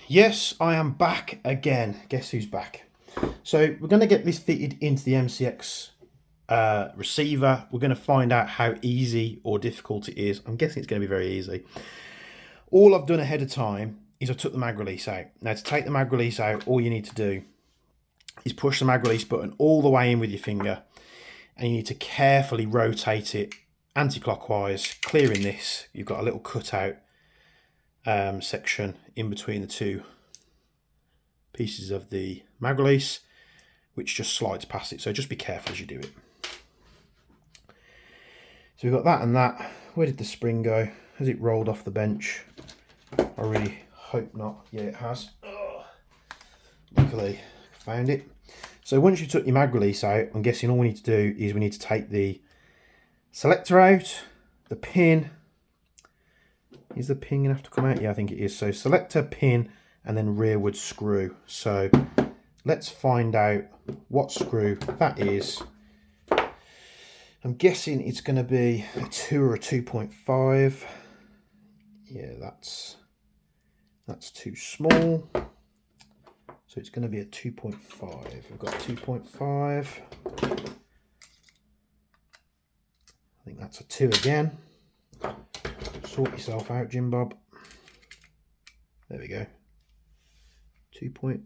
Yes, I am back again. Guess who's back? So we're going to get this fitted into the MCX receiver. We're going to find out how easy or difficult it is. I'm guessing it's going to be very easy. All I've done ahead of time is I took the mag release out. Now to take the mag release out, all you need to do is push the mag release button all the way in with your finger, and you need to carefully rotate it anti-clockwise, clearing this. You've got a little cutout section in between the two pieces of the mag release, which just slides past it, so just be careful as you do it. So we've got that and that. Where did the spring go? Has it rolled off the bench? I really hope not. Yeah, it has. Oh, luckily found it. So once you took your mag release out, I'm guessing all we need to do is we need to take the selector out, the pin. Is the pin gonna have to come out? Yeah, I think it is. So selector, pin, and then rearward screw. So let's find out what screw that is. I'm guessing it's going to be a 2 or a 2.5. Yeah, that's too small. So it's going to be a 2.5. We've got 2.5. I think that's a 2 again. Sort yourself out, Jim Bob. There we go. 2 point.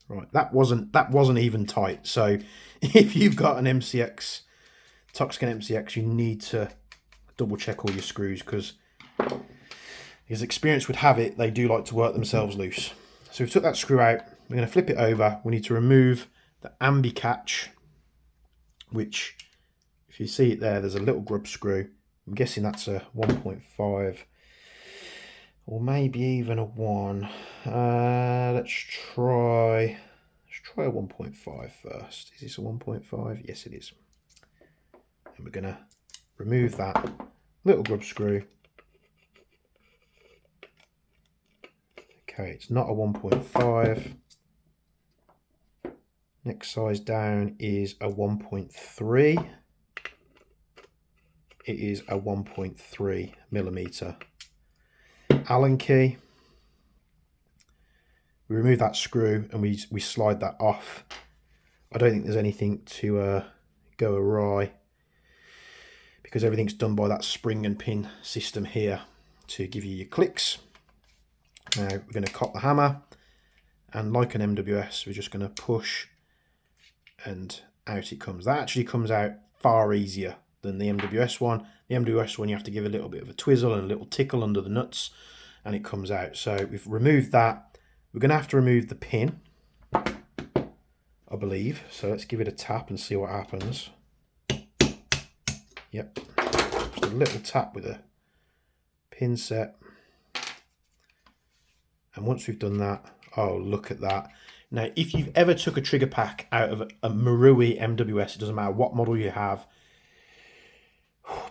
Right, that wasn't even tight. So if you've got an MCX, Toxicant MCX, you need to double check all your screws, because as experience would have it, they do like to work themselves loose. So we've took that screw out. We're going to flip it over. We need to remove the ambi catch, which, if you see it there, there's a little grub screw. I'm guessing that's a 1.5 or maybe even a 1. Let's try a 1.5 first. Is this a 1.5? Yes, it is. And we're going to remove that little grub screw. Okay, it's not a 1.5. Next size down is a 1.3. It is a 1.3 millimeter Allen key. We remove that screw and we slide that off. I don't think there's anything to go awry, because everything's done by that spring and pin system here to give you your clicks. Now we're going to cock the hammer, and like an MWS, we're just going to push and out it comes. That actually comes out far easier than the MWS one. The MWS one, you have to give a little bit of a twizzle and a little tickle under the nuts and it comes out. So we've removed that. We're going to have to remove the pin, I believe. So let's give it a tap and see what happens. Yep, just a little tap with a pin set. And once we've done that, oh, look at that. Now, if you've ever took a trigger pack out of a Marui MWS, it doesn't matter what model you have,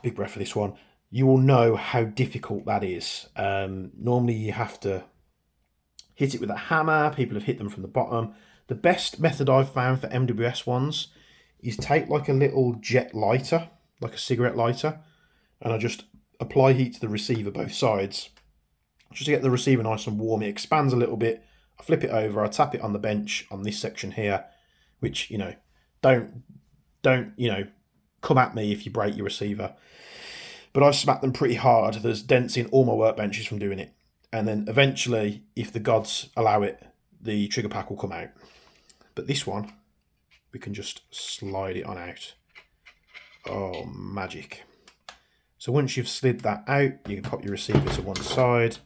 big breath for this one, you will know how difficult that is. Normally you have to hit it with a hammer. People have hit them from the bottom. The best method I've found for MWS ones is take like a little jet lighter, like a cigarette lighter, and I just apply heat to the receiver both sides, just to get the receiver nice and warm. It expands a little bit. I flip it over, I tap it on the bench on this section here, which, you know, don't, you know, come at me if you break your receiver. But I've smacked them pretty hard. There's dents in all my workbenches from doing it. And then eventually, if the gods allow it, the trigger pack will come out. But this one, we can just slide it on out. Oh, magic. So once you've slid that out, you can pop your receiver to one side.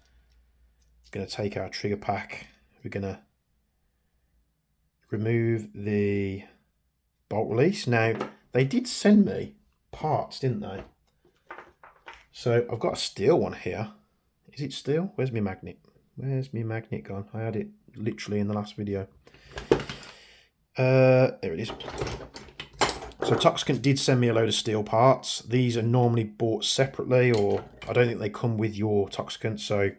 We're going to take our trigger pack. We're going to remove the bolt release. Now, they did send me parts, didn't they? So I've got a steel one here. Is it steel? Where's my magnet? Where's my magnet gone? I had it literally in the last video. There it is. So Toxicant did send me a load of steel parts. These are normally bought separately, or I don't think they come with your Toxicant. So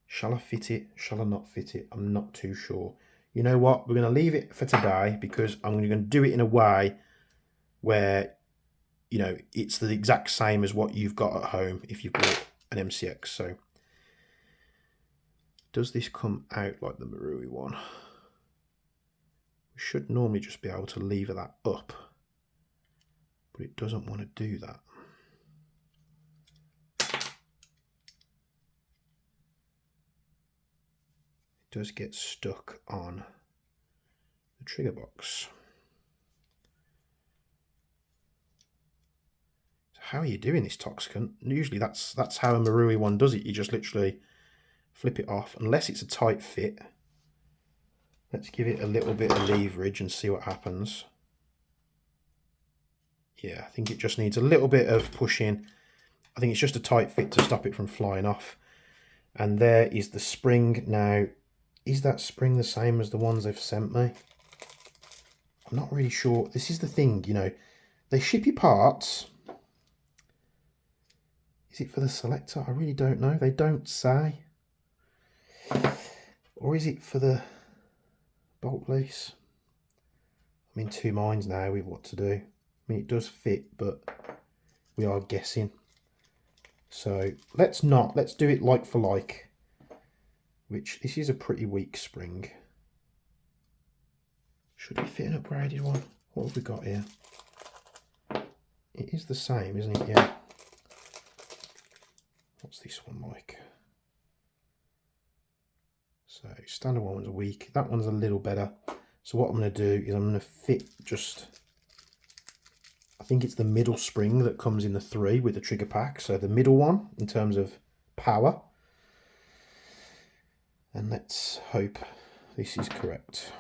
shall I fit it? Shall I not fit it? I'm not too sure. You know what? We're going to leave it for today, because I'm going to do it in a way where, you know, it's the exact same as what you've got at home if you've bought an MCX. So does this come out like the Marui one? We should normally just be able to lever that up, but it doesn't want to do that. It does get stuck on the trigger box. So how are you doing this, Toxicant? Usually that's how a Marui one does it. You just literally flip it off, unless it's a tight fit. Let's give it a little bit of leverage and see what happens. Yeah, I think it just needs a little bit of pushing. I think it's just a tight fit to stop it from flying off. And there is the spring. Now, is that spring the same as the ones they've sent me? I'm not really sure. This is the thing, you know, they ship you parts. Is it for the selector? I really don't know. They don't say. Or is it for the bolt lease? I'm in two minds now with what to do. I mean, it does fit, but we are guessing. So let's do it like for like, which this is a pretty weak spring. Should we fit an upgraded one? What have we got here? It is the same, isn't it? Yeah. What's this one like? So standard one's weak. That one's a little better. So what I'm going to do is I'm going to fit just, I think it's the middle spring that comes in the 3 with the trigger pack. So the middle one in terms of power. And let's hope this is correct.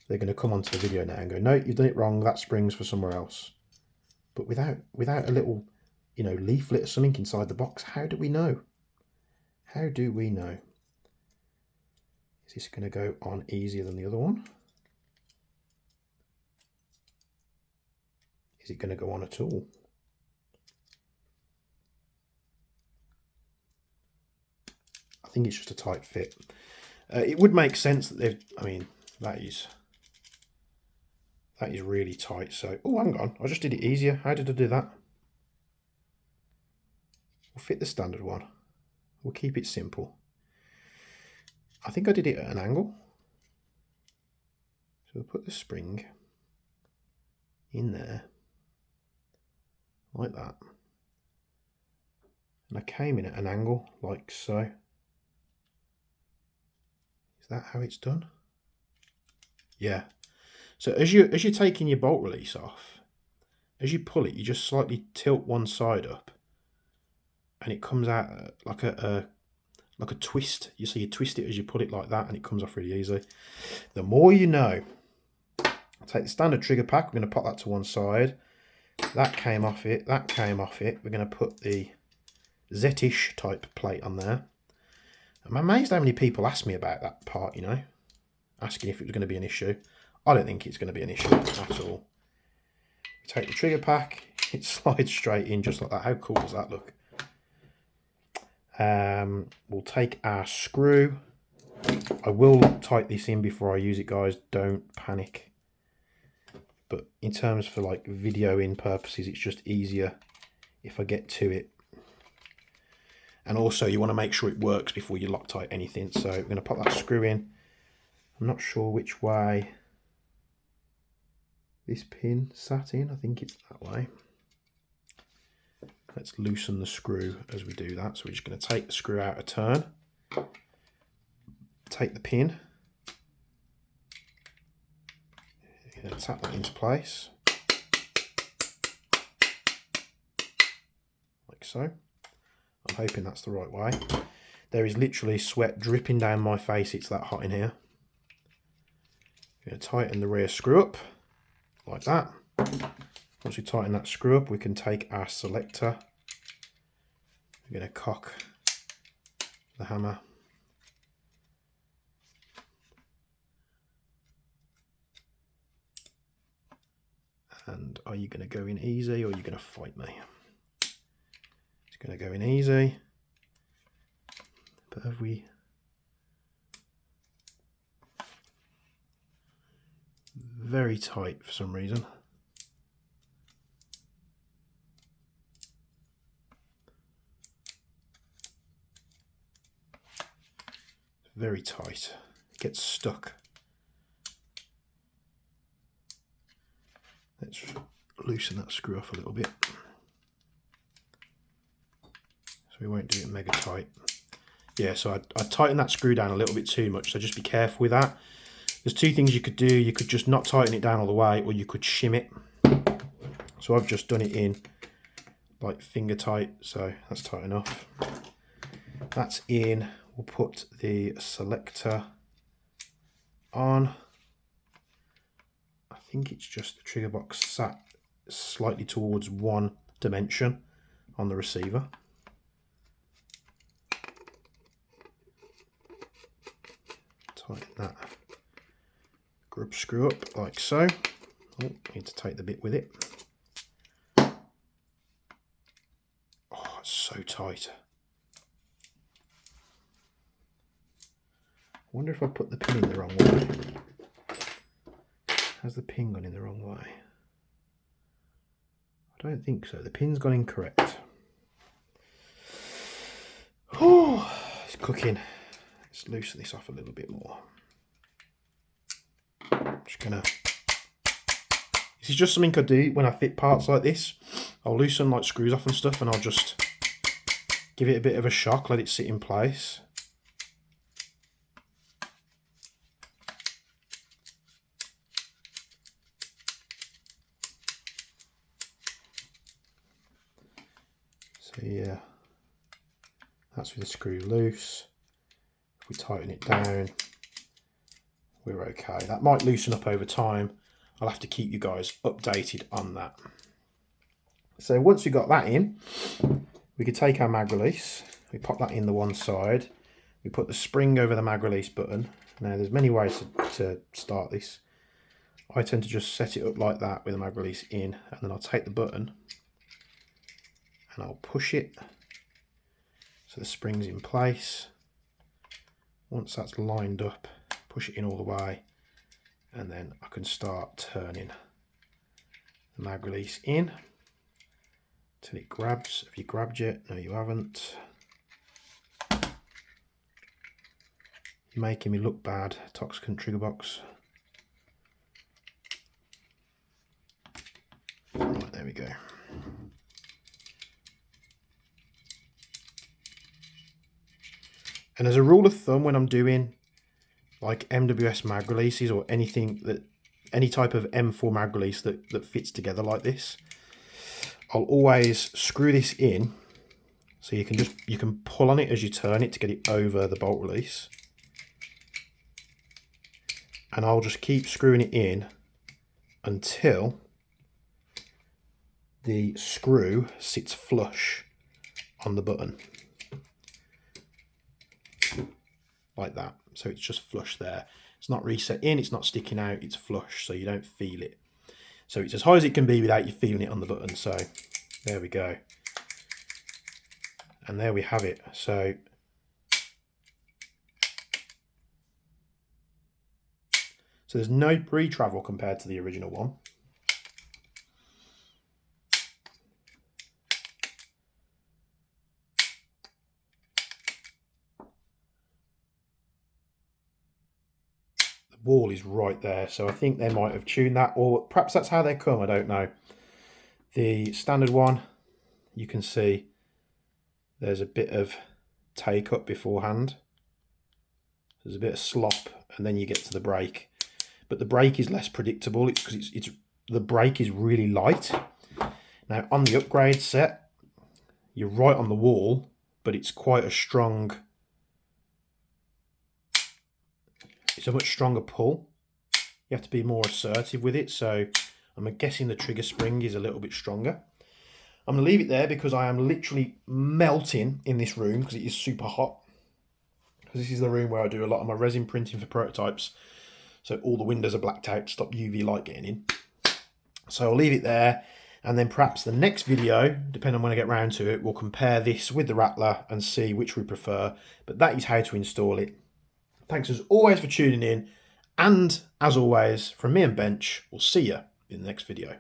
They're going to come onto the video now and go, no, you've done it wrong. That spring's for somewhere else. But without a little, you know, leaflet or something inside the box, how do we know? How do we know? Is this going to go on easier than the other one? Is it going to go on at all? I think it's just a tight fit. It would make sense that they've, I mean, that is really tight. So, oh, hang on, I just did it easier. How did I do that? We'll fit the standard one. We'll keep it simple. I think I did it at an angle. So we'll put the spring in there, like that. And I came in at an angle, like so. Is that how it's done? Yeah. So as you're taking your bolt release off, as you pull it, you just slightly tilt one side up, and it comes out like a twist. You see, you twist it as you put it like that, and it comes off really easy. The more you know. I'll take the standard trigger pack. We're going to pop that to one side. That came off it. That came off it. We're going to put the Z-ish type plate on there. I'm amazed how many people ask me about that part, you know, asking if it was going to be an issue. I don't think it's going to be an issue at all. Take the trigger pack. It slides straight in just like that. How cool does that look? We'll take our screw. I will tight this in before I use it, guys. Don't panic. But in terms for like videoing purposes, it's just easier if I get to it. And also you want to make sure it works before you Loctite anything. So we're going to pop that screw in. I'm not sure which way this pin sat in. I think it's that way. Let's loosen the screw as we do that. So we're just going to take the screw out a turn. Take the pin. Going to tap that into place, like so. I'm hoping that's the right way. There is literally sweat dripping down my face. It's that hot in here. Going to tighten the rear screw up, like that. Once we tighten that screw up, we can take our selector. We're going to cock the hammer. And are you going to go in easy or are you going to fight me? It's going to go in easy. But have we... Very tight for some reason. very tight, gets stuck. Let's loosen that screw off a little bit, so we won't do it mega tight. Yeah, so I tightened that screw down a little bit too much, so just be careful with that. There's two things you could do. You could just not tighten it down all the way, or you could shim it. So I've just done it in like finger tight, so that's tight enough. That's in. We'll put the selector on. I think it's just the trigger box sat slightly towards one dimension on the receiver. Tighten that grub screw up like so. Oh, need to take the bit with it. Oh, it's so tight. I wonder if I put the pin in the wrong way. Has the pin gone in the wrong way? I don't think so. The pin's gone incorrect. Oh, it's cooking. Let's loosen this off a little bit more. Just gonna. This is just something I do when I fit parts like this. I'll loosen like screws off and stuff, and I'll just give it a bit of a shock, let it sit in place. So yeah, that's with the screw loose. If we tighten it down, we're okay. That might loosen up over time. I'll have to keep you guys updated on that. So once we got that in, we could take our mag release. We pop that in the one side. We put the spring over the mag release button. Now there's many ways to start this. I tend to just set it up like that with the mag release in, and then I'll take the button and I'll push it so the spring's in place. Once that's lined up, push it in all the way, and then I can start turning the mag release in till it grabs. Have you grabbed yet? No, you haven't. You're making me look bad, Toxicant trigger box. Right, there we go. And as a rule of thumb, when I'm doing like MWS mag releases or anything that, any type of M4 mag release that fits together like this, I'll always screw this in so you can pull on it as you turn it to get it over the bolt release. And I'll just keep screwing it in until the screw sits flush on the button. Like that. So it's just flush there. It's not reset in, it's not sticking out, it's flush, so you don't feel it. So it's as high as it can be without you feeling it on the button. So there we go. And there we have it. So there's no pre-travel compared to the original one. Wall is right there, so I think they might have tuned that, or perhaps that's how they come, I don't know. The standard one, you can see there's a bit of take up beforehand, there's a bit of slop, and then you get to the brake. But the brake is less predictable. It's because the brake is really light. Now on the upgrade set, you're right on the wall, but it's quite a strong. It's a much stronger pull. You have to be more assertive with it. So I'm guessing the trigger spring is a little bit stronger. I'm going to leave it there because I am literally melting in this room because it is super hot. Because this is the room where I do a lot of my resin printing for prototypes. So all the windows are blacked out to stop UV light getting in. So I'll leave it there. And then perhaps the next video, depending on when I get round to it, we'll compare this with the Rattler and see which we prefer. But that is how to install it. Thanks as always for tuning in, and as always, from me and Bench, we'll see you in the next video.